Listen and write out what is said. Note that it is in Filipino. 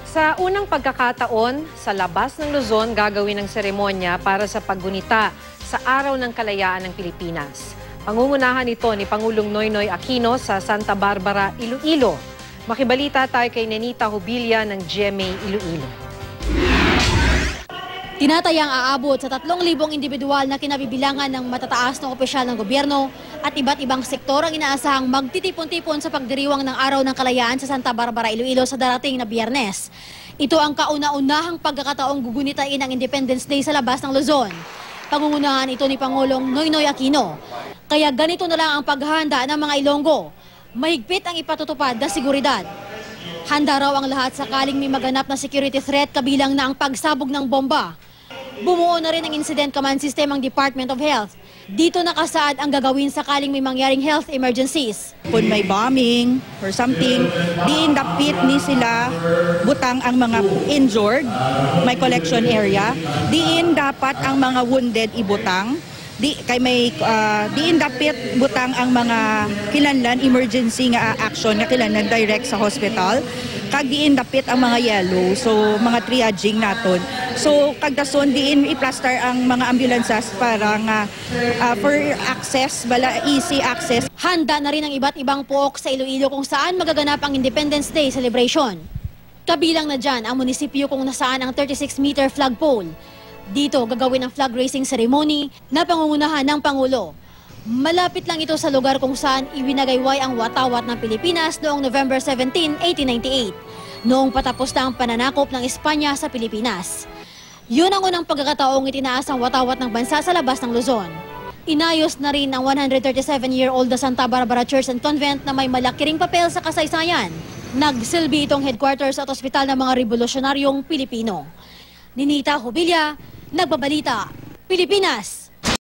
Sa unang pagkakataon, sa labas ng Luzon gagawin ang seremonya para sa paggunita sa Araw ng Kalayaan ng Pilipinas. Pangungunahan ito ni Pangulong Noynoy Aquino sa Santa Barbara, Iloilo. Makibalita tayo kay Nenita Hubilla ng GMA Iloilo. Tinatayang aabot sa 3,000 individual na kinabibilangan ng matataas na opisyal ng gobyerno at iba't ibang sektor ang inaasahang magtitipon-tipon sa pagdiriwang ng Araw ng Kalayaan sa Santa Barbara, Iloilo sa darating na Biyernes. Ito ang kauna-unahang pagkakataong gugunitain ang Independence Day sa labas ng Luzon. Pangungunahan ito ni Pangulong Noynoy Aquino. Kaya ganito na lang ang paghahanda ng mga Ilonggo. Mahigpit ang ipatutupad na seguridad. Handa raw ang lahat sakaling may maganap na security threat kabilang na ang pagsabog ng bomba. Bumuo na rin ang Incident Command System ang Department of Health. Dito nakasaad ang gagawin sakaling may mangyaring health emergencies. Kung may bombing or something, diin dapit ni sila butang ang mga injured, may collection area. Diin dapat ang mga wounded ibutang. Diin dapit butang ang mga kinahanglan emergency nga action nga kinahanglan direct sa hospital. Kag diin dapit ang mga yellow, so mga triaging naton. So kagdason diin i-plaster ang mga ambulances para nga for access, bala easy access. Handa na rin ang iba't ibang pook sa Iloilo kung saan magaganap ang Independence Day celebration. Kabilang na dyan ang munisipyo kung nasaan ang 36-meter flagpole. Dito gagawin ang flag raising ceremony na pangungunahan ng Pangulo. Malapit lang ito sa lugar kung saan iwinagayway ang watawat ng Pilipinas noong November 17, 1898, noong patapos na ang pananakop ng Espanya sa Pilipinas. Yun ang unang pagkakataong itinaas ang watawat ng bansa sa labas ng Luzon. Inayos na rin ang 137-year-old na Santa Barbara Church and Convent na may malaki ring papel sa kasaysayan. Nagsilbi itong headquarters at ospital ng mga revolusyonaryong Pilipino. Nenita Hubilla, Nagbabalita, Pilipinas.